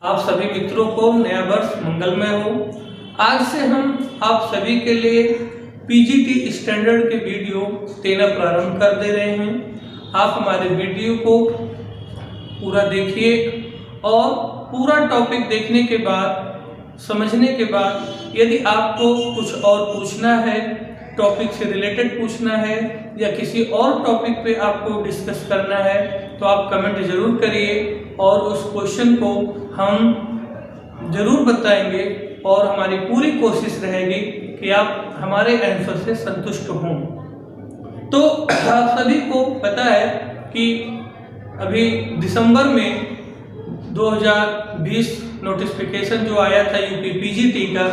आप सभी मित्रों को नया वर्ष मंगलमय हो। आज से हम आप सभी के लिए पीजीटी स्टैंडर्ड के वीडियो देना प्रारंभ कर दे रहे हैं। आप हमारे वीडियो को पूरा देखिए और पूरा टॉपिक देखने के बाद, समझने के बाद यदि आपको कुछ और पूछना है, टॉपिक से रिलेटेड पूछना है या किसी और टॉपिक पे आपको डिस्कस करना है तो आप कमेंट जरूर करिए और उस क्वेश्चन को हम जरूर बताएंगे और हमारी पूरी कोशिश रहेगी कि आप हमारे आंसर से संतुष्ट हों। तो आप सभी को पता है कि अभी दिसंबर में 2020 नोटिफिकेशन जो आया था यूपी पीजीटी का,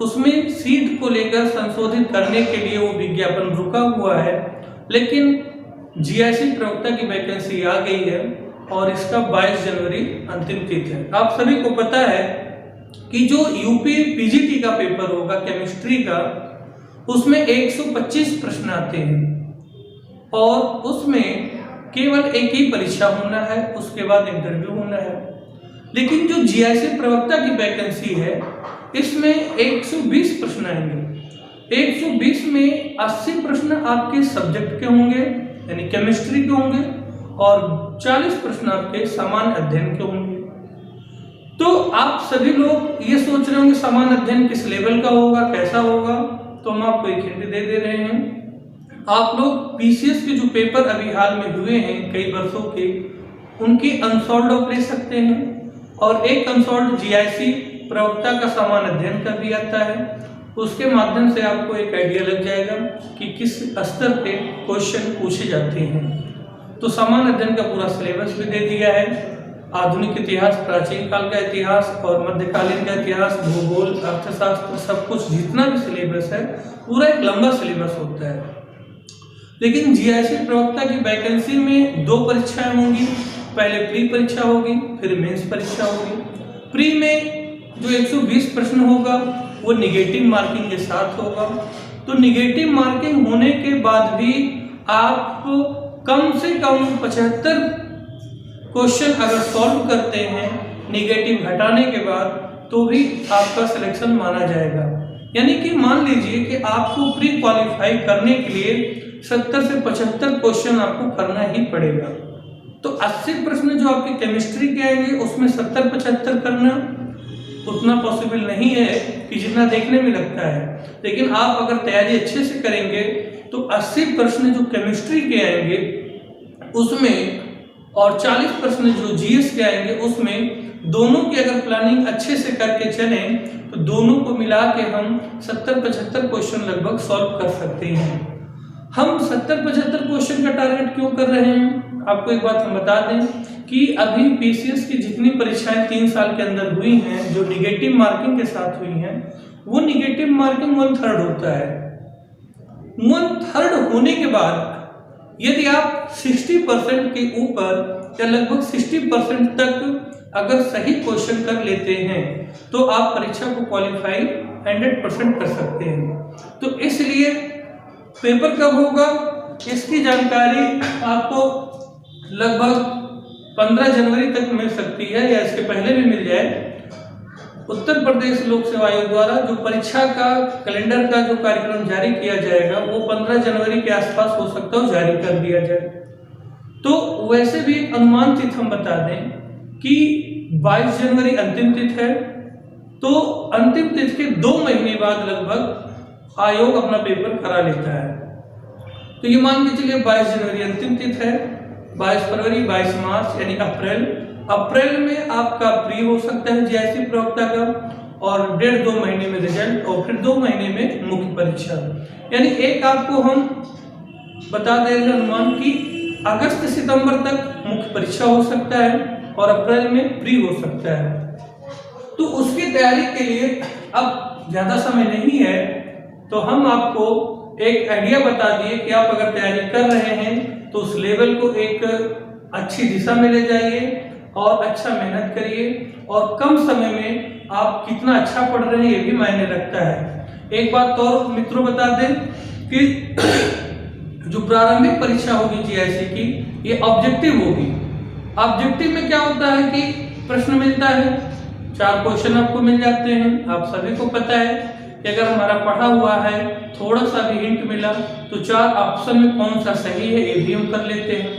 उसमें सीट को लेकर संशोधित करने के लिए वो विज्ञापन रुका हुआ है, लेकिन जीआईसी प्रवक्ता की वैकेंसी आ गई है और इसका 22 जनवरी अंतिम तिथि है। आप सभी को पता है कि जो यूपी पीजीटी का पेपर होगा केमिस्ट्री का, उसमें 125 प्रश्न आते हैं और उसमें केवल एक ही परीक्षा होना है, उसके बाद इंटरव्यू होना है। लेकिन जो जीआईसी प्रवक्ता की वैकेंसी है, इसमें 120 प्रश्न आएंगे। 120 में 80 प्रश्न आपके सब्जेक्ट के होंगे यानी केमिस्ट्री के होंगे और 40 प्रश्न आपके सामान्य अध्ययन के होंगे। तो आप सभी लोग ये सोच रहे होंगे सामान्य अध्ययन किस लेवल का होगा, कैसा होगा, तो हम आपको एक हिंट दे रहे हैं। आप लोग पीसीएस के जो पेपर अभी हाल में हुए हैं कई वर्षों के, उनकी अनसॉल्व्ड ऑफ ले सकते हैं और एक अनसॉल्व्ड जीआईसी प्रवक्ता का सामान्य अध्ययन का भी आता है। उसके माध्यम से आपको एक आइडिया लग जाएगा कि किस स्तर पे क्वेश्चन पूछे जाते हैं। तो सामान्य अध्ययन का पूरा सिलेबस भी दे दिया है। आधुनिक इतिहास, प्राचीन काल का इतिहास और मध्यकालीन का इतिहास, भूगोल, अर्थशास्त्र, सब कुछ जितना भी सिलेबस है पूरा एक लंबा सिलेबस होता है। लेकिन जीआईसी प्रवक्ता की वैकेंसी में 2 परीक्षाएं होंगी। पहले प्री परीक्षा होगी, फिर मेंस परीक्षा होगी। प्री में जो 120 प्रश्न होगा वो निगेटिव मार्किंग के साथ होगा। तो निगेटिव मार्किंग होने के बाद भी आप कम से कम 75 क्वेश्चन अगर सॉल्व करते हैं निगेटिव हटाने के बाद, तो भी आपका सिलेक्शन माना जाएगा। यानी कि मान लीजिए कि आपको प्री क्वालिफाई करने के लिए 70 से 75 क्वेश्चन आपको करना ही पड़ेगा। तो 80 प्रश्न जो आपके केमिस्ट्री के आएंगे उसमें 70-75 करना उतना पॉसिबल नहीं है कि जितना देखने में लगता है। लेकिन आप अगर तैयारी अच्छे से करेंगे तो 80 प्रश्न जो केमिस्ट्री के आएंगे उसमें और 40 प्रश्न जो जीएस के आएंगे उसमें, दोनों की अगर प्लानिंग अच्छे से करके चलें तो दोनों को मिला के हम 70-75 क्वेश्चन लगभग सॉल्व कर सकते हैं। हम 70-75 क्वेश्चन का टारगेट क्यों कर रहे हैं? आपको एक बात हम बता दें कि अभी पीसीएस की जितनी परीक्षाएं 3 साल के अंदर हुई हैं जो निगेटिव मार्किंग के साथ हुई हैं, वो निगेटिव मार्किंग 1/3 होता है। 1/3 होने के बाद यदि आप 60% के ऊपर या लगभग 60% तक अगर सही क्वेश्चन कर लेते हैं तो आप परीक्षा को क्वालिफाई 100% कर सकते हैं। तो इसलिए पेपर कब होगा इसकी जानकारी आपको लगभग 15 जनवरी तक मिल सकती है या इसके पहले भी मिल जाए। उत्तर प्रदेश लोक सेवा आयोग द्वारा जो परीक्षा का कैलेंडर का जो कार्यक्रम जारी किया जाएगा वो 15 जनवरी के आसपास हो सकता है जारी कर दिया जाए। तो वैसे भी एक अनुमान तिथि हम बता दें कि 22 जनवरी अंतिम तिथि है। तो अंतिम तिथि के 2 महीने बाद लगभग आयोग अपना पेपर करा लेता है। तो ये मान के चलिए 22 जनवरी अंतिम तिथि है। 22 फरवरी, 22 मार्च यानी अप्रैल में आपका प्री हो सकता है जीआईसी प्रवक्ता का और 1.5-2 महीने में रिजल्ट और फिर 2 महीने में मुख्य परीक्षा। यानी एक आपको हम बता दे रहे हैं अनुमान कि अगस्त सितंबर तक मुख्य परीक्षा हो सकता है और अप्रैल में प्री हो सकता है। तो उसकी तैयारी के लिए अब ज़्यादा समय नहीं है, तो हम आपको एक आइडिया बता दिए कि आप अगर तैयारी कर रहे हैं तो उस लेवल को एक अच्छी दिशा में ले जाइए और अच्छा मेहनत करिए और कम समय में आप कितना अच्छा पढ़ रहे हैं ये भी मायने रखता है। एक बात और मित्रों बता दें कि जो प्रारंभिक परीक्षा होगी जीआईसी की ये ऑब्जेक्टिव होगी। ऑब्जेक्टिव में क्या होता है कि प्रश्न मिलता है 4 क्वेश्चन आपको मिल जाते हैं। आप सभी को पता है कि अगर हमारा पढ़ा हुआ है, थोड़ा सा भी हिंट मिला तो 4 ऑप्शन में कौन सा सही है ये भी हम कर लेते हैं।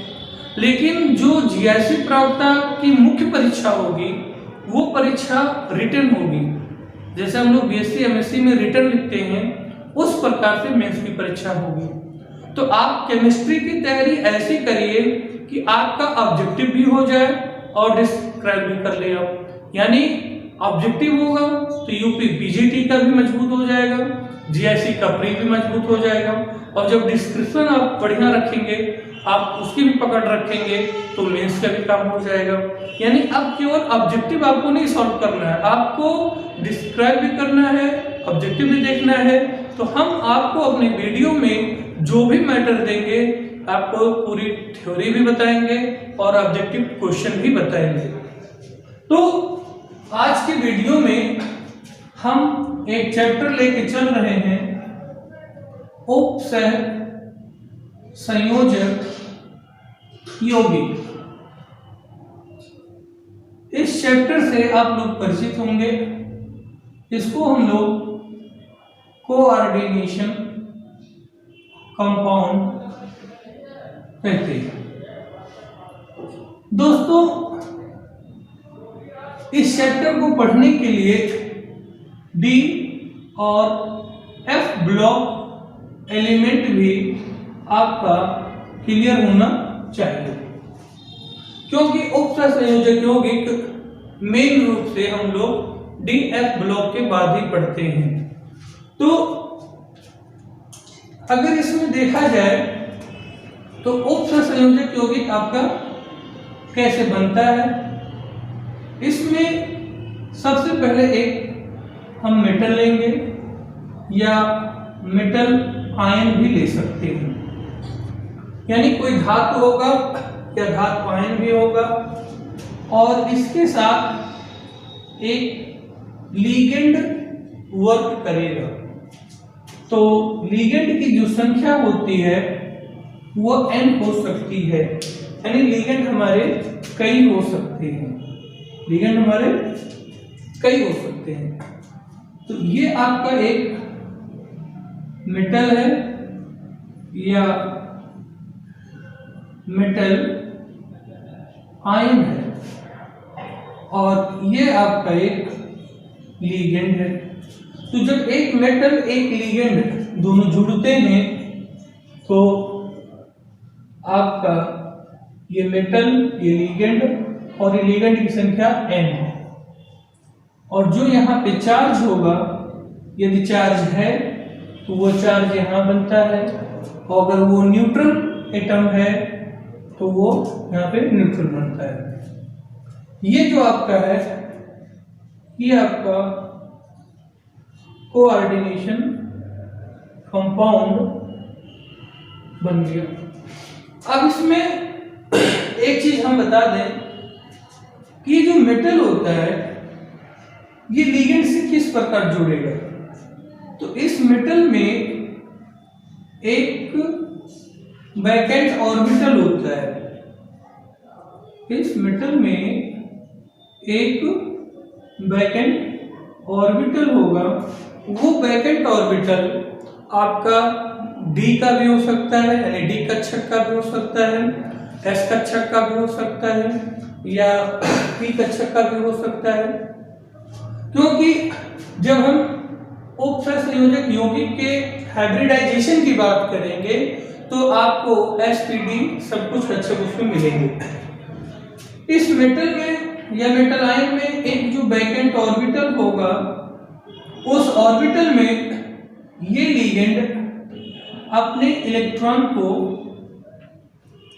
लेकिन जो जीआईसी प्रवक्ता की मुख्य परीक्षा होगी वो परीक्षा रिटन होगी। जैसे हम लोग बीएससी एमएससी में रिटन लिखते हैं उस प्रकार से मेंस की परीक्षा होगी। तो आप केमिस्ट्री की तैयारी ऐसी करिए कि आपका ऑब्जेक्टिव भी हो जाए और डिस्क्राइब भी कर ले आप। यानी ऑब्जेक्टिव होगा तो यूपी पीजीटी का भी मजबूत हो जाएगा, जीआईसी का प्री भी मजबूत हो जाएगा, और जब डिस्क्रिप्शन आप बढ़िया रखेंगे, आप उसकी भी पकड़ रखेंगे तो मेंस का भी काम हो जाएगा। यानी अब केवल ऑब्जेक्टिव आपको नहीं सॉल्व करना है, आपको डिस्क्राइब भी करना है, ऑब्जेक्टिव भी देखना है। तो हम आपको अपने वीडियो में जो भी मैटर देंगे आपको पूरी थ्योरी भी बताएंगे और ऑब्जेक्टिव क्वेश्चन भी बताएंगे। तो आज के वीडियो में हम एक चैप्टर लेके चल रहे हैं, उपसह संयोजक यौगिक। इस चैप्टर से आप लोग परिचित होंगे। इसको हम लोग कोऑर्डिनेशन कंपाउंड कहते हैं। दोस्तों, इस चैप्टर को पढ़ने के लिए डी और एफ ब्लॉक एलिमेंट भी आपका क्लियर होना चाहिए, क्योंकि उपसह संयोजक यौगिक मेन रूप से हम लोग डी एफ ब्लॉक के बाद ही पढ़ते हैं। तो अगर इसमें देखा जाए तो उपसह संयोजक यौगिक आपका कैसे बनता है, इसमें सबसे पहले एक हम मेटल लेंगे या मेटल आयन भी ले सकते हैं। यानी कोई धातु होगा या धातु आयन भी होगा और इसके साथ एक लीगेंड वर्क करेगा। तो लीगेंड की जो संख्या होती है वो n हो सकती है, यानी लीगेंड हमारे कई हो सकते हैं, लीगेंड हमारे कई हो सकते हैं। तो ये आपका एक मेटल है या मेटल आयन है और ये आपका एक लीगेंड है। तो जब एक मेटल एक लीगेंड दोनों जुड़ते हैं तो आपका ये मेटल, ये लीगेंड और ये लीगेंड की संख्या n है। और जो यहाँ पे चार्ज होगा, यदि चार्ज है तो वो चार्ज यहाँ बनता है, और अगर वो न्यूट्रल एटम है तो वो यहाँ पे न्यूट्रल बनता है। ये जो आपका है ये आपका कोऑर्डिनेशन कंपाउंड बन गया। अब इसमें एक चीज हम बता दें कि जो मेटल होता है ये लीगेंड से किस प्रकार जुड़ेगा। तो इस मेटल में एक वैकेंट ऑर्बिटल होता है, इस मेटल में एक वैकेंट ऑर्बिटल होगा। वो वैकेंट ऑर्बिटल आपका डी का भी हो सकता है, यानी डी कक्षक का भी हो सकता है, एस कक्षक का भी हो सकता है या पी कक्षक का भी हो सकता है। क्योंकि जब हम उपसह संयोजक यौगिक के हाइब्रिडाइजेशन की बात करेंगे तो आपको एसपीडी सब कुछ कक्षक उसमें मिलेंगे। इस मेटल में या मेटल आयन में एक जो वैकेंट ऑर्बिटल होगा, उस ऑर्बिटल में ये लीगेंड अपने इलेक्ट्रॉन को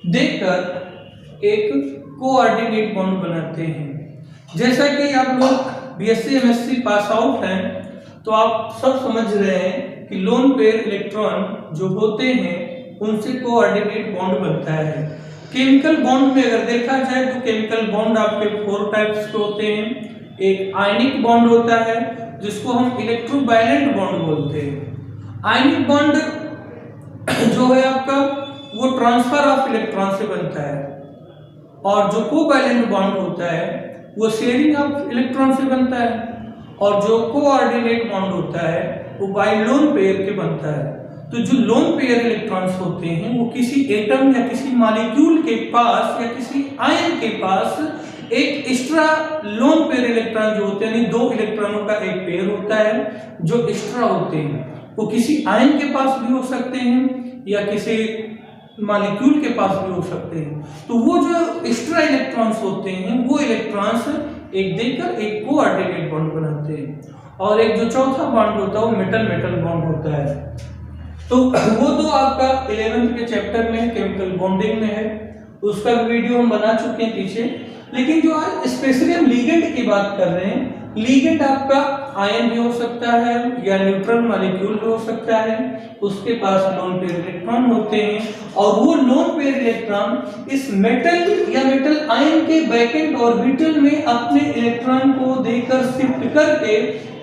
देकर एक कोऑर्डिनेट बॉन्ड बनाते हैं। जैसा कि आप लोग बीएससी एमएससी पास आउट हैं तो आप सब समझ रहे हैं कि लोन पेयर इलेक्ट्रॉन जो होते हैं उनसे कोऑर्डिनेट बॉन्ड बनता है। केमिकल बॉन्ड में अगर देखा जाए तो केमिकल बॉन्ड आपके 4 टाइप्स के होते हैं। एक आयनिक बॉन्ड होता है जिसको हम इलेक्ट्रोवायलेंट बॉन्ड बोलते हैं। आयनिक बॉन्ड जो है आपका वो ट्रांसफर ऑफ इलेक्ट्रॉन से बनता है, और जो कोवैलेंट बॉन्ड होता है वो शेयरिंग ऑफ इलेक्ट्रॉन से बनता है, और जो कोऑर्डिनेट बॉन्ड होता है वो बाय लोन पेयर के बनता है। तो जो लोन पेयर इलेक्ट्रॉन्स होते हैं वो किसी एटम या किसी मॉलिक्यूल के पास या किसी आयन के पास एक एक्स्ट्रा लोन पेयर इलेक्ट्रॉन जो होते हैं, यानी दो इलेक्ट्रॉनों का एक पेयर होता है जो एक्स्ट्रा होते हैं, वो किसी आयन के पास भी हो सकते हैं या किसी मॉलिक्यूल के पास भी हो सकते हैं। तो वो जो एक्स्ट्रा इलेक्ट्रॉन्स होते हैं वो इलेक्ट्रॉन्स एक देकर एक कोऑर्डिनेट बॉन्ड बनाते हैं, और एक जो चौथा बॉन्ड होता है वो मेटल मेटल बॉन्ड होता है। तो वो तो आपका 11th के चैप्टर में केमिकल बॉन्डिंग में है, उसका वीडियो हम बना चुके हैं पीछे। लेकिन जो आज स्पेशली हम लीगेंड की बात कर रहे हैं, लीगेंड आपका आयन भी हो सकता है या न्यूट्रल मॉलिक्यूल भी हो सकता है, उसके पास लोन पेयर इलेक्ट्रॉन होते हैं, और वो लोन पेयर इलेक्ट्रॉन इस मेटल या मेटल आयन के बैकेंड ऑर्बिटल में अपने इलेक्ट्रॉन को देकर शिफ्ट करके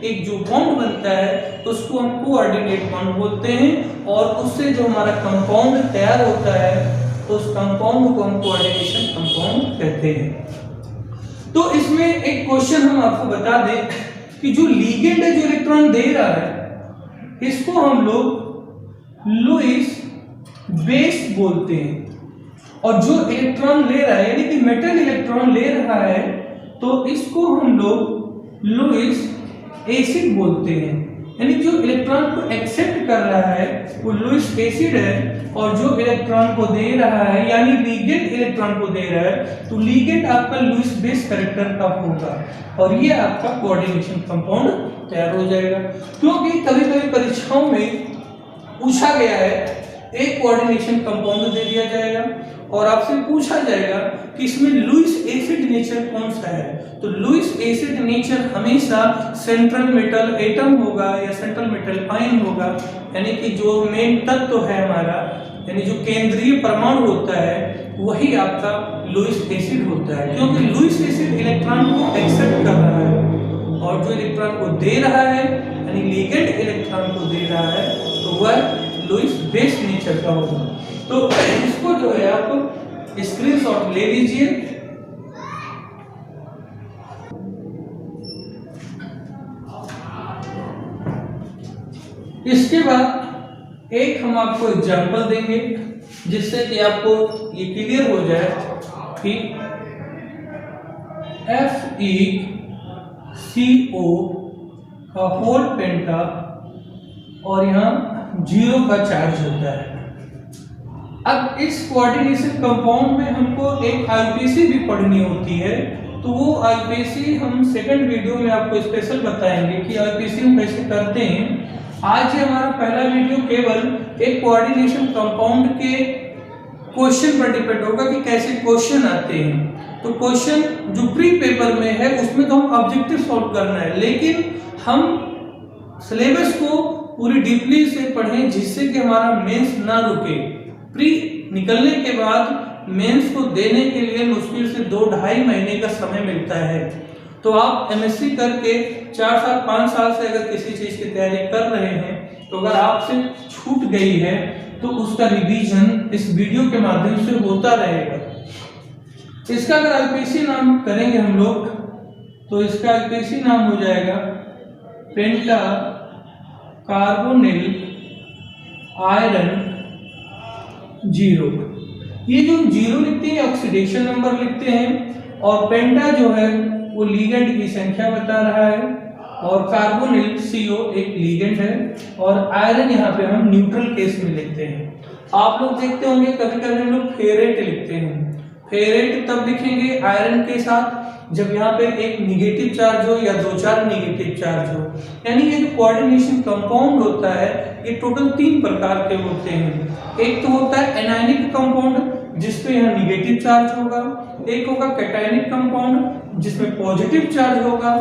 एक जो बॉन्ड बनता है उसको हम कोऑर्डिनेट बॉन्ड बोलते हैं, और उससे जो हमारा कंपाउंड तैयार होता है उस कंपाउंड को हम कोऑर्डिनेशन कंपाउंड कहते हैं। तो इसमें एक क्वेश्चन हम आपको बता दें कि जो लीगेंड है जो इलेक्ट्रॉन दे रहा है इसको हम लोग लुईस बेस बोलते हैं, और जो इलेक्ट्रॉन ले रहा है यानी कि मेटल इलेक्ट्रॉन ले रहा है तो इसको हम लोग लुईस एसिड बोलते हैं, यानी जो इलेक्ट्रॉन को एक्सेप्ट कर रहा है वो लुईस एसिड है, और जो इलेक्ट्रॉन को दे रहा है यानी लीगेंड इलेक्ट्रॉन को दे रहा है तो लीगेंड आपका लुईस बेस कैरेक्टर का होगा, और ये आपका कोऑर्डिनेशन कंपाउंड तैयार हो जाएगा। क्योंकि कभी कभी परीक्षाओं में पूछा गया है एक कोऑर्डिनेशन कंपाउंड दे दिया जाएगा और आपसे पूछा जाएगा कि इसमें लुईस एसिड नेचर कौन सा है, तो लुईस एसिड नेचर हमेशा सेंट्रल मेटल एटम होगा या सेंट्रल मेटल आयन होगा, यानी कि जो मेन तत्व है हमारा यानी जो केंद्रीय परमाणु होता है वही आपका लुईस एसिड होता है, क्योंकि लुईस एसिड इलेक्ट्रॉन को एक्सेप्ट कर रहा है और जो इलेक्ट्रॉन को दे रहा है यानी लीगेंड इलेक्ट्रॉन को दे रहा है तो वह लुईस बेस नेचर का होगा। तो इसको जो है आप स्क्रीनशॉट ले लीजिए। इसके बाद एक हम आपको एग्जांपल देंगे जिससे कि आपको ये क्लियर हो जाए कि FeCO का होल पेंटा और यहाँ 0 का चार्ज होता है। अब इस कोऑर्डिनेशन कंपाउंड में हमको एक आईपीसी भी पढ़नी होती है, तो वो आईपीसी हम सेकंड वीडियो में आपको स्पेशल बताएंगे कि आईपीसी हम कैसे करते हैं। आज ये हमारा पहला वीडियो केवल एक कोऑर्डिनेशन कंपाउंड के क्वेश्चन पर डिपेंड होगा कि कैसे क्वेश्चन आते हैं। तो क्वेश्चन जो प्री पेपर में है उसमें तो हम ऑब्जेक्टिव सॉल्व करना है, लेकिन हम सिलेबस को पूरी डीपली से पढ़ें जिससे कि हमारा मेंस ना रुके। प्री निकलने के बाद मेंस को देने के लिए मुश्किल से 2-2.5 महीने का समय मिलता है। तो आप एमएससी करके 4 साल 5 साल से अगर किसी चीज की तैयारी कर रहे हैं तो अगर आपसे छूट गई है तो उसका रिवीजन इस वीडियो के माध्यम से होता रहेगा। इसका अगर आईपीसी नाम करेंगे हम लोग तो इसका आईपीसी नाम हो जाएगा पेंटा कार्बोनिल आयरन 0। ये जो 0 लिखते हैं ऑक्सीडेशन नंबर लिखते हैं, और पेंटा जो है वो लीगेंड की संख्या बता रहा है, और कार्बोनिल CO एक लीगेंड है, और आयरन यहाँ पे हम न्यूट्रल केस में लिखते हैं। आप लोग देखते होंगे कभी कभी हम लोग फेरेट लिखते हैं। फेरेट तब लिखेंगे आयरन के साथ जब यहाँ पे एक निगेटिव चार्ज हो या 2-4 निगेटिव चार्ज हो। यानी ये जो कोऑर्डिनेशन कंपाउंड होता है ये टोटल 3 प्रकार के होते हैं। एक तो होता है एनायनिक कंपाउंड जिसपे यहाँ निगेटिव चार्ज होगा, एक होगा कैटायनिक कंपाउंड जिसमें पॉजिटिव चार्ज होगा,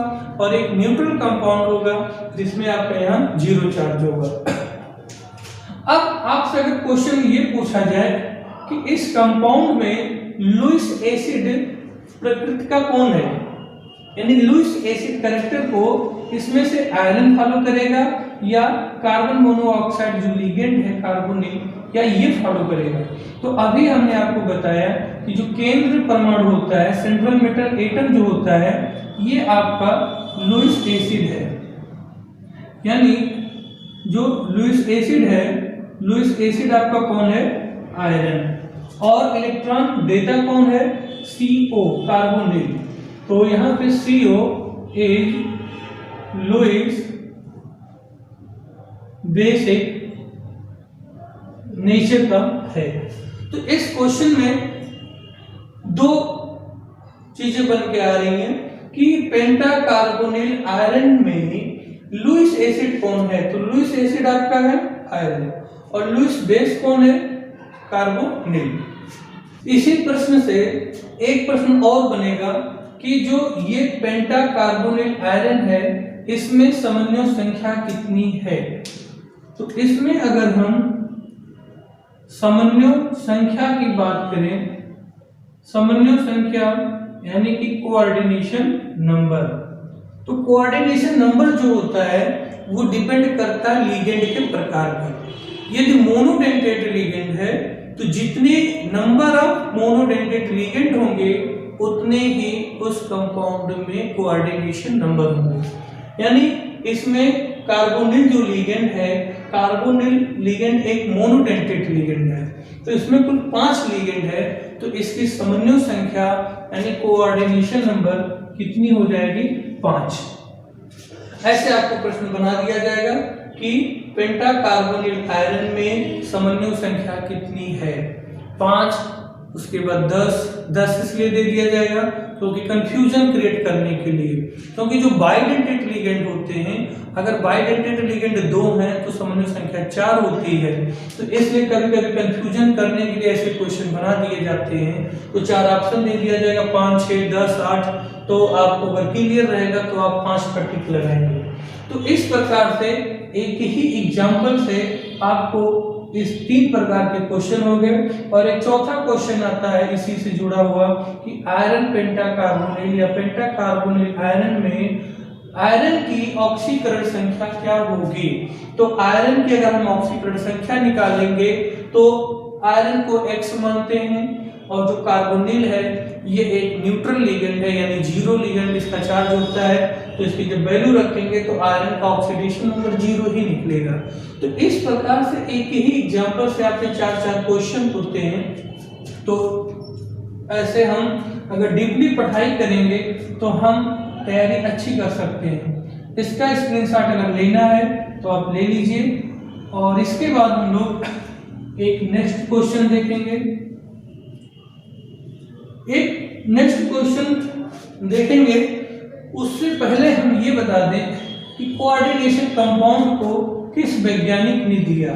और एक न्यूट्रल कंपाउंड होगा जिसमें आपका यहाँ 0 चार्ज होगा। अब आपसे अगर क्वेश्चन ये पूछा जाए कि इस कंपाउंड में लुईस एसिड प्रकृति का कौन है, यानी लुईस एसिड कैरेक्टर को इसमें से आयरन फॉलो करेगा या कार्बन मोनोऑक्साइड जो लिगेंड है कार्बोनिल या ये फॉलो करेगा। तो अभी हमने आपको बताया कि जो केंद्र परमाणु होता है, सेंट्रल मेटल एटम जो होता है, ये आपका लुईस एसिड है। यानी जो लुईस एसिड है, लुईस एसिड आपका कौन है? आयरन। और इलेक्ट्रॉन देता कौन है? CO, carbonyl. तो यहां पे CO is Lewis basic nature का है। तो इस क्वेश्चन में दो चीजें बन के आ रही हैं कि पेंटा कार्बोनिल आयरन में लुईस एसिड कौन है? तो लुईस एसिड आपका है आयरन, और लुईस बेस कौन है? कार्बोनिल। इसी प्रश्न से एक प्रश्न और बनेगा कि जो ये पेंटा कार्बोनिल आयरन है, इसमें समन्वय संख्या कितनी है? तो इसमें अगर हम समन्वय संख्या की बात करें, समन्वय संख्या यानी कि कोऑर्डिनेशन नंबर, तो कोऑर्डिनेशन नंबर जो होता है वो डिपेंड करता है लिगेंड के प्रकार पर। यदि मोनोडेंटेट लिगेंड है तो जितने नंबर ऑफ मोनोडेंटेट लिगेंड होंगे उतने ही उस कंपाउंड में कोऑर्डिनेशन नंबर होंगे। यानी इसमें कार्बोनिल जो लिगेंड है, कार्बोनिल लिगेंड एक मोनोडेंटेट लिगेंड है, तो इसमें कुल 5 लिगेंड है, तो इसकी समन्वय संख्या यानी कोऑर्डिनेशन नंबर कितनी हो जाएगी? 5। ऐसे आपको प्रश्न बना दिया जाएगा कि पेंटा कार्बोनिल आयरन में समन्वय संख्या कितनी है? 5। उसके बाद 10 इसलिए दे दिया जाएगा क्योंकि कंफ्यूजन क्रिएट करने के लिए, क्योंकि जो बाइडेंटेट लिगेंड होते हैं, अगर बाइडेंटेट लिगेंड 2 हैं तो समन्वय संख्या 4 होती है, तो इसलिए कभी कभी कंफ्यूजन करने के लिए ऐसे क्वेश्चन बना दिए जाते हैं। तो 4 ऑप्शन दे दिया जाएगा, 5, 6, 10, 8। तो आपको अगर क्लियर रहेगा तो आप 5 पर टिक लगाएंगे। तो इस प्रकार से एक ही एग्जाम्पल से आपको इस 3 प्रकार के क्वेश्चन हो गए। और एक चौथा क्वेश्चन आता है इसी से जुड़ा हुआ कि आयरन पेंटा कार्बोनिल या पेंटा कार्बोनिल आयरन में आयरन की ऑक्सीकरण संख्या क्या होगी? तो आयरन की अगर हम ऑक्सीकरण संख्या निकालेंगे तो आयरन को X मानते हैं, और जो कार्बोनिल है ये एक न्यूट्रल लिगेंड है, यानी 0 लिगेंड इसका चार्ज होता है, तो इसकी जब वैल्यू रखेंगे तो आयरन का ऑक्सीडेशन नंबर 0 ही निकलेगा। तो इस प्रकार से एक ही एग्जांपल से आपके 4 क्वेश्चन होते हैं। तो ऐसे हम अगर डीपली पढ़ाई करेंगे तो हम तैयारी अच्छी कर सकते हैं। इसका स्क्रीनशॉट अगर लेना है तो आप ले लीजिए, और इसके बाद हम लोग एक नेक्स्ट क्वेश्चन देखेंगे। एक नेक्स्ट क्वेश्चन देखेंगे, उससे पहले हम ये बता दें कि कोऑर्डिनेशन कंपाउंड को किस वैज्ञानिक ने दिया।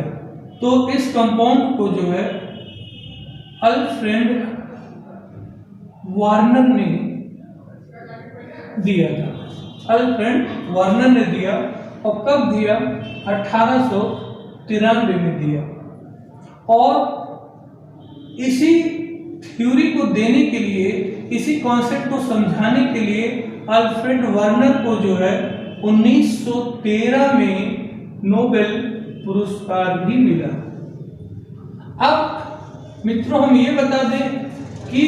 तो इस कंपाउंड को जो है अल्फ्रेड वार्नर ने दिया था। अल्फ्रेड वार्नर ने दिया, और कब दिया? 1893 में दिया। और इसी थ्योरी को देने के लिए, इसी कॉन्सेप्ट को समझाने के लिए अल्फ्रेड वार्नर को जो है 1913 में नोबेल पुरस्कार भी मिला। अब मित्रों हम ये बता दें कि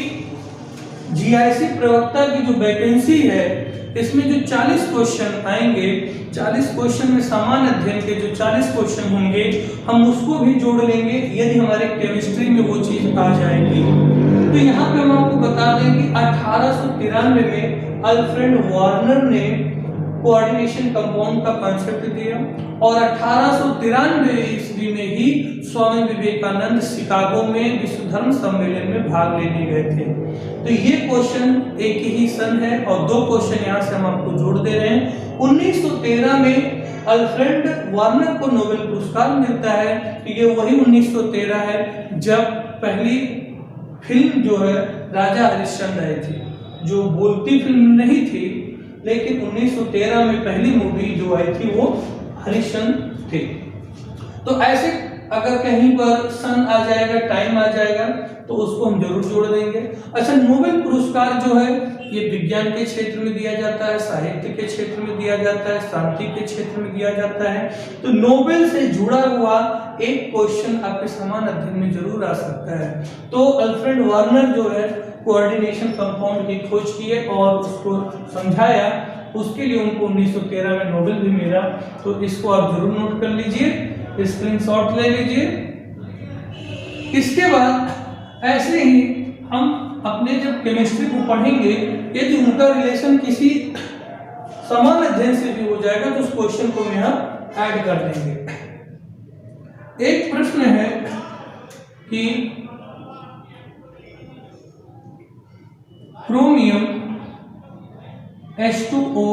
जीआईसी प्रवक्ता की जो वैकेंसी है, इसमें जो 40 क्वेश्चन आएंगे, 40 क्वेश्चन में सामान्य अध्ययन के जो 40 क्वेश्चन होंगे, हम उसको भी जोड़ लेंगे यदि हमारे केमिस्ट्री में वो चीज आ जाएगी। तो यहाँ पे हम आपको बता दें कि 1893 में अल्फ्रेड वार्नर ने कोऑर्डिनेशन कंपाउंड का कॉन्सेप्ट दिया, और 1893 ईस्वी में ही स्वामी विवेकानंद शिकागो में विश्व धर्म सम्मेलन में भाग लेने गए थे। तो ये क्वेश्चन एक ही सन है, और 2 क्वेश्चन यहाँ से हम आपको जोड़ दे रहे हैं। 1913 में अल्फ्रेड वार्नर को नोबेल पुरस्कार मिलता है, तो ये वही 1913 है जब पहली फिल्म जो है राजा हरिश्चंद्र आई थी, जो बोलती फिल्म नहीं थी, लेकिन 1913 में पहली मूवी जो आई थी वो हरिश्चंद्र थी। तो ऐसे अगर कहीं पर सन आ जाएगा, टाइम आ जाएगा, तो उसको हम जरूर जोड़ देंगे। अच्छा, नोबेल पुरस्कार जो है ये विज्ञान के क्षेत्र में दिया जाता है, साहित्य के क्षेत्र में दिया जाता है, शांति के क्षेत्र में दिया जाता है। तो नोबेल से जुड़ा हुआ एक क्वेश्चन आपके समान अध्ययन में जरूर आ सकता है। तो अल्फ्रेड वार्नर जो है कोऑर्डिनेशन कंपाउंड की खोज की है और उसको समझाया, उसके लिए उनको 1913 में नोबेल भी मिला। तो इसको आप जरूर नोट कर लीजिए, स्क्रीनशॉट ले लीजिए। इसके बाद ऐसे ही हम अपने जब केमिस्ट्री को पढ़ेंगे, यदि उनका रिलेशन किसी समान अध्ययन से भी हो जाएगा तो उस क्वेश्चन को हम यहाँ ऐड कर देंगे। एक प्रश्न है कि क्रोमियम H2O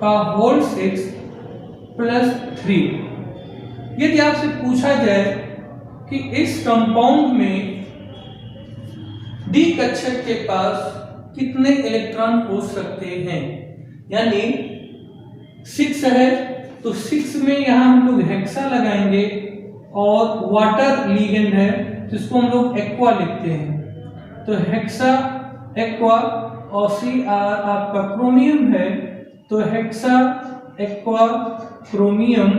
का होल 6 + 3, यदि आपसे पूछा जाए कि इस कंपाउंड में डी कक्षक के पास कितने इलेक्ट्रॉन हो सकते हैं, यानी 6 है तो 6 में यहां हम लोग हेक्सा लगाएंगे और वाटर लिगेंड है जिसको हम लोग एक्वा लिखते हैं। तो हेक्सा एक्वा और Cr आपका क्रोमियम है, तो हेक्सा एक्वा क्रोमियम,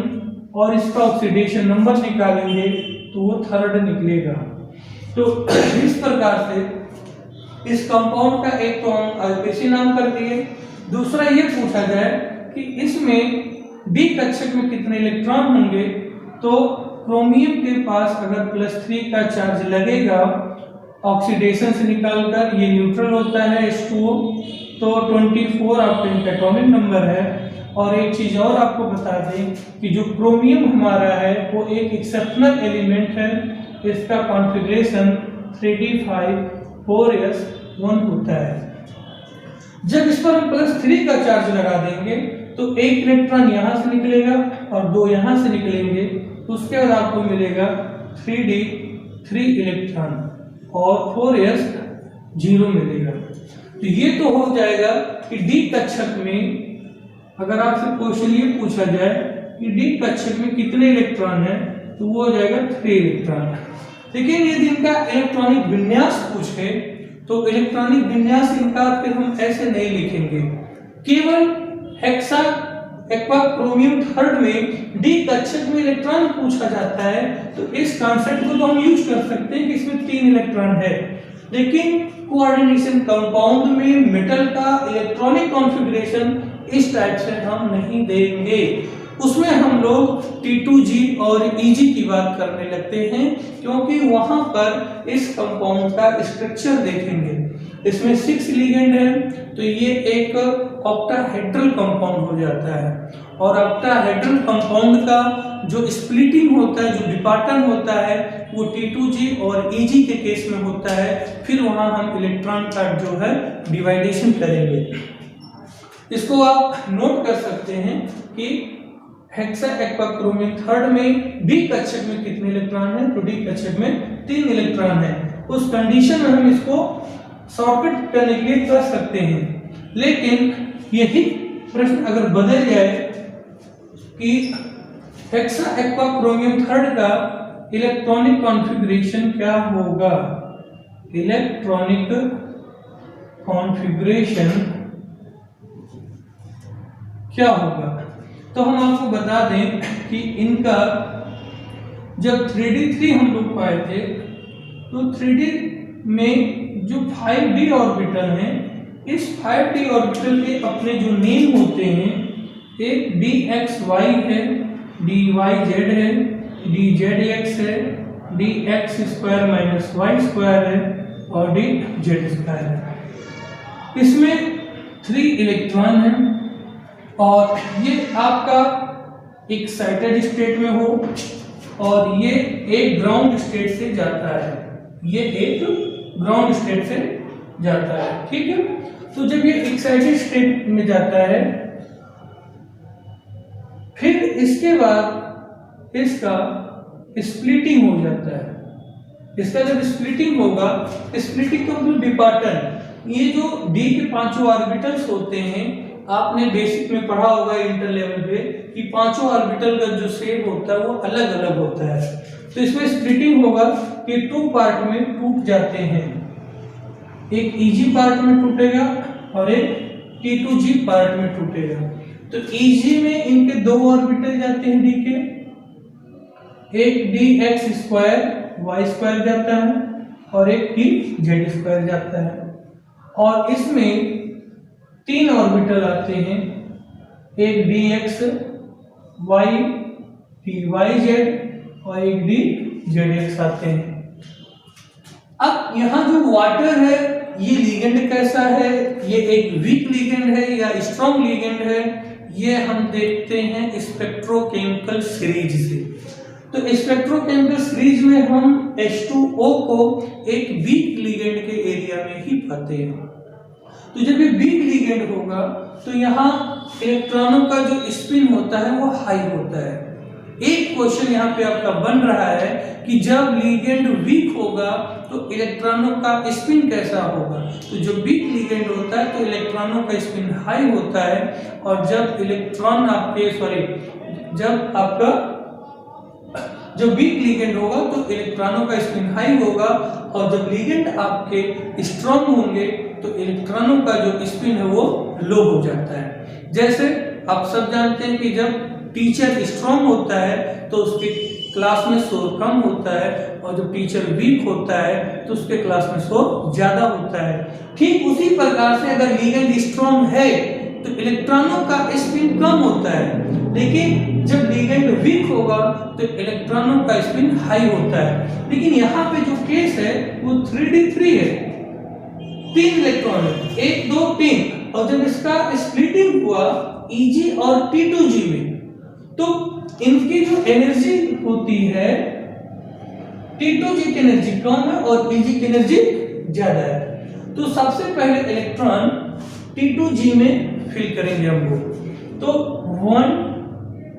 और इसका ऑक्सीडेशन नंबर निकालेंगे तो वो 3rd निकलेगा। तो इस प्रकार से इस कंपाउंड का एक तो हम आईपीसी नाम कर दिए, दूसरा ये पूछा जाए कि इसमें डी कक्षक में कितने इलेक्ट्रॉन होंगे, तो क्रोमियम के पास अगर +3 का चार्ज लगेगा ऑक्सीडेशन से निकालकर, ये न्यूट्रल होता है H2O, तो 24 आपका एटॉमिक नंबर है। और एक चीज और आपको बता दें कि जो क्रोमियम हमारा है वो एक एक्सेप्शनल एलिमेंट है, इसका कॉन्फ़िगरेशन 3d5 4s1 होता है। जब इस पर हम +3 का चार्ज लगा देंगे तो एक इलेक्ट्रॉन यहां से निकलेगा और 2 यहां से निकलेंगे, उसके बाद आपको मिलेगा 3d3 इलेक्ट्रॉन और 4s 0 मिलेगा। तो ये तो हो जाएगा कि डी कक्षक में अगर आपसे क्वेश्चन ये पूछा जाए कि डी कक्षक में कितने इलेक्ट्रॉन है, तो वो हो जाएगा 3 इलेक्ट्रॉन। लेकिन यदि इनका इलेक्ट्रॉनिक विन्यास पूछे तो इलेक्ट्रॉनिक विन्यास इनका फिर हम ऐसे नहीं लिखेंगे, केवल हेक्सा एक्वा क्रोमियम 3rd में डी कक्षक में इलेक्ट्रॉन पूछा जाता है तो इस कॉन्सेप्ट को तो हम यूज कर सकते हैं कि इसमें 3 इलेक्ट्रॉन है। लेकिन कोऑर्डिनेशन कंपाउंड में मेटल का इलेक्ट्रॉनिक कॉन्फ़िगरेशन इस टाइप से हम नहीं देंगे, उसमें हम लोग T2G और Eg की बात करने लगते हैं, क्योंकि वहां पर इस कंपाउंड का स्ट्रक्चर देखेंगे। इसमें 6 लिगेंड है तो ये एक ऑक्टाहेड्रल कंपाउंड हो जाता है, और ऑक्टाहेड्रल कंपाउंड का जो स्प्लिटिंग होता है, जो विपाटन होता है, वो T2G और Eg के केस में होता है। फिर वहां हम इलेक्ट्रॉन का जो है डिवाइडेशन करेंगे। इसको आप नोट कर सकते हैं कि हेक्सा एक्वा क्रोमियम 3rd में डी कक्षक में कितने इलेक्ट्रॉन है, तो डी कक्षक में 3 इलेक्ट्रॉन है। उस कंडीशन में हम इसको शॉर्टकट करने के लिए कर सकते हैं। लेकिन यही प्रश्न अगर बदल जाए कि हेक्सा एक्वा क्रोमियम 3rd का इलेक्ट्रॉनिक कॉन्फ़िगरेशन क्या होगा, इलेक्ट्रॉनिक कॉन्फ़िगरेशन क्या होगा, तो हम आपको बता दें कि इनका जब 3d3 हम लोग पाए थे तो 3d में जो 5d ऑर्बिटल है, इस 5d ऑर्बिटल के अपने जो नेम होते हैं, एक dxy है, dyz है, dzx है, dx² - y² है और dz² है। इसमें 3 इलेक्ट्रॉन है और ये आपका एक्साइटेड स्टेट में हो और ये एक ग्राउंड स्टेट से जाता है, ये एक ग्राउंड स्टेट से जाता है, ठीक है। तो जब ये एक्साइटेड स्टेट में जाता है, फिर इसके बाद इसका स्प्लिटिंग हो जाता है। इसका जब स्प्लिटिंग होगा, स्प्लिटिंग का मतलब विपाटन, ये जो डी के 5 ऑर्बिटल्स होते हैं, आपने बेसिक में पढ़ा होगा इंटर लेवल पे कि 5 ऑर्बिटल का जो शेप होता है वो अलग अलग होता है। तो इसमें स्प्लिटिंग होगा कि 2 पार्ट में टूट जाते हैं। एक Eg पार्ट में टूटेगा और एक T2G पार्ट में टूटेगा। तो Eg में इनके दो ऑर्बिटल जाते हैं d के, एक dx स्क्वायर वाई स्क्वायर जाता है और एक dz स्क्वायर जाता है, और इसमें तीन ऑर्बिटल आते हैं, एक dx y dyz और एक dzx आते हैं। अब यहाँ जो वाटर है ये लिगेंड कैसा है, ये एक वीक लिगेंड है या स्ट्रॉन्ग लिगेंड है, ये हम देखते हैं स्पेक्ट्रोकेमिकल सीरीज से। तो स्पेक्ट्रोकेमिकल सीरीज में हम H2O को एक वीक लिगेंड के एरिया में ही पाते हैं। तो जब ये वीक लिगेंड होगा तो यहाँ इलेक्ट्रॉनों का जो स्पिन होता है वो हाई होता है। एक क्वेश्चन यहाँ पे आपका बन रहा है कि जब लिगेंड वीक होगा तो इलेक्ट्रॉनों का स्पिन कैसा होगा। तो जो वीक लिगेंड होता है तो इलेक्ट्रॉनों का स्पिन हाई होता है, और जब इलेक्ट्रॉन आपके जब आपका जो वीक लिगेंड होगा तो इलेक्ट्रॉनों का स्पिन हाई होगा, और जब लिगेंड आपके स्ट्रॉन्ग होंगे तो इलेक्ट्रॉनों का जो स्पिन है वो लो हो जाता है। जैसे आप सब जानते हैं कि जब टीचर स्ट्रॉन्ग होता है तो उसके क्लास में शोर कम होता है, और जब टीचर वीक होता है तो उसके क्लास में शोर ज्यादा होता है। ठीक उसी प्रकार से अगर लिगेंड स्ट्रॉन्ग है तो इलेक्ट्रॉनों का स्पिन कम होता है, लेकिन जब लिगेंड वीक होगा तो इलेक्ट्रॉनों का स्पिन हाई होता है। लेकिन यहाँ पे जो केस है वो 3d3 है, 3 इलेक्ट्रॉन है, 1 2 3, और जब इसका स्प्लिटिंग हुआ Eg और T2G में तो इनकी जो एनर्जी होती है T2G की एनर्जी कम है और Eg की एनर्जी ज्यादा है। तो सबसे पहले इलेक्ट्रॉन T2G में फिल करेंगे हम लोग, तो 1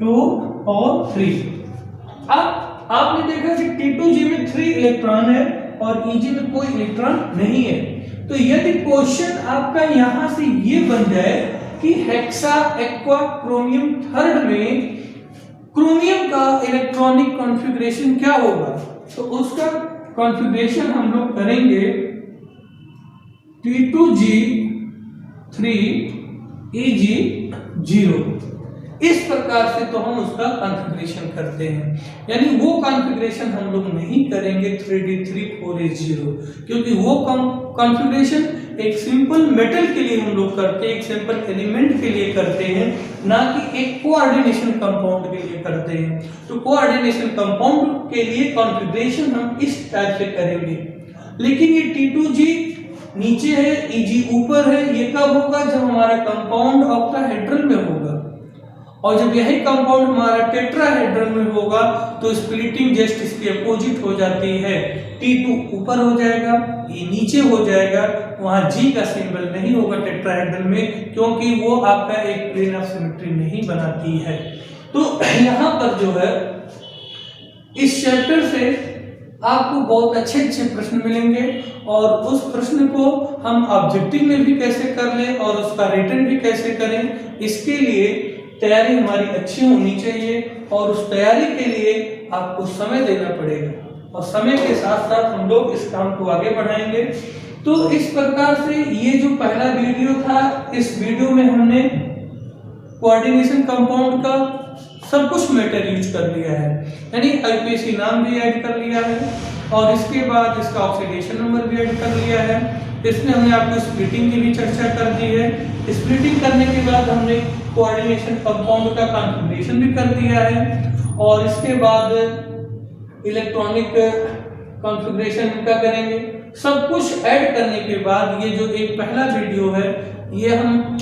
2 और 3। अब आपने देखा कि T2G में 3 इलेक्ट्रॉन है और Eg में कोई इलेक्ट्रॉन नहीं है। तो यदि क्वेश्चन आपका यहां से ये बन जाए कि हेक्सा एक्वा क्रोमियम थर्ड में क्रोमियम का इलेक्ट्रॉनिक कॉन्फ़िगरेशन क्या होगा, तो उसका कॉन्फ़िगरेशन हम लोग करेंगे T2G 3 Eg 0। इस प्रकार से तो हम उसका कॉन्फ़िगरेशन करते हैं, यानी वो कॉन्फ़िगरेशन हम लोग नहीं करेंगे 3d3 4h0, क्योंकि वो कॉन्फ़िगरेशन एक सिंपल मेटल के लिए हम लोग करते हैं, एक सिंपल एलिमेंट के लिए करते हैं, ना कि एक कोऑर्डिनेशन कंपाउंड के लिए करते हैं। तो कोऑर्डिनेशन कंपाउंड के लिए कॉन्फ़िगरेशन हम इस टाइप से करेंगे। लेकिन ये T2G नीचे है, Eg ऊपर है, ये कब होगा, जब हमारा कंपाउंड ऑक्टाहेड्रल में होगा, और जब यही कंपाउंड हमारा टेट्राहेड्रल में होगा तो स्प्लिटिंग जस्ट इसके अपोजिट हो जाती है। T2 ऊपर हो जाएगा, ये नीचे हो जाएगा, वहां G का सिंबल नहीं होगा टेट्राहेड्रल में, क्योंकि वो आपका एक प्लेन ऑफ सिमेट्री नहीं बनाती है। तो यहाँ पर जो है इस चैप्टर से आपको बहुत अच्छे अच्छे प्रश्न मिलेंगे, और उस प्रश्न को हम ऑब्जेक्टिव में भी कैसे कर लें और उसका रिटर्न भी कैसे करें, इसके लिए तैयारी हमारी अच्छी होनी चाहिए, और उस तैयारी के लिए आपको समय देना पड़ेगा, और समय के साथ साथ हम लोग इस काम को आगे बढ़ाएंगे। तो इस प्रकार से ये जो पहला वीडियो था, इस वीडियो में हमने कोऑर्डिनेशन कंपाउंड का सब कुछ मैटर यूज कर लिया है, यानी IUPAC नाम भी ऐड कर लिया है, और इसके बाद इसका ऑक्सीडेशन नंबर भी ऐड कर लिया है। इसमें हमने आपको स्प्लिटिंग की भी चर्चा कर दी है। स्प्लिटिंग करने के बाद हमने कोऑर्डिनेशन कंपाउंड का कॉन्फ़िगरेशन भी कर दिया है, और इसके बाद इलेक्ट्रॉनिक कॉन्फ़िगरेशन का करेंगे। सब कुछ ऐड करने के बाद ये जो एक पहला वीडियो है ये हम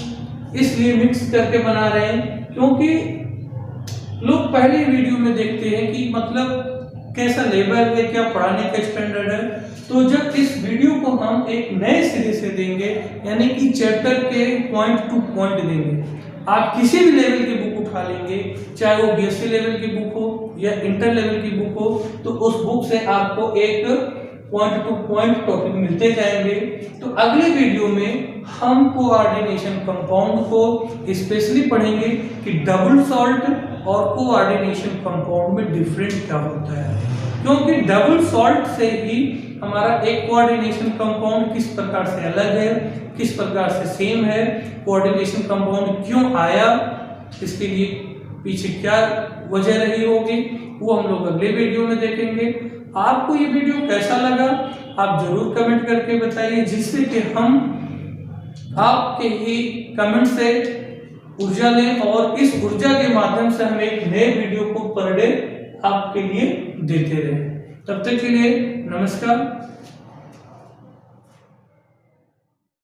इसलिए मिक्स करके बना रहे हैं क्योंकि लोग पहले वीडियो में देखते हैं कि मतलब कैसा लेवल है, क्या पढ़ाने का स्टैंडर्ड है। तो जब इस वीडियो को हम एक नए सिरे से देंगे, यानी कि चैप्टर के पॉइंट टू पॉइंट देंगे, आप किसी भी लेवल की बुक उठा लेंगे, चाहे वो BSc लेवल की बुक हो या इंटर लेवल की बुक हो, तो उस बुक से आपको एक पॉइंट टू पॉइंट टॉपिक मिलते जाएंगे। तो अगले वीडियो में हम कोऑर्डिनेशन कंपाउंड को स्पेशली पढ़ेंगे कि डबल सॉल्ट और कोऑर्डिनेशन कंपाउंड में डिफरेंट क्या होता है, क्योंकि डबल सॉल्ट से ही हमारा एक कोऑर्डिनेशन कंपाउंड किस प्रकार से अलग है, किस प्रकार से सेम है, कोऑर्डिनेशन कंपाउंड क्यों आया, इसके लिए पीछे क्या वजह रही होगी, वो हम लोग अगले वीडियो में देखेंगे। आपको ये वीडियो कैसा लगा आप जरूर कमेंट करके बताइए, जिससे कि हम आपके ही कमेंट से ऊर्जा लें और इस ऊर्जा के माध्यम से हम एक नए वीडियो को पर डे आपके लिए देते रहें। तब तक के लिए नमस्कार।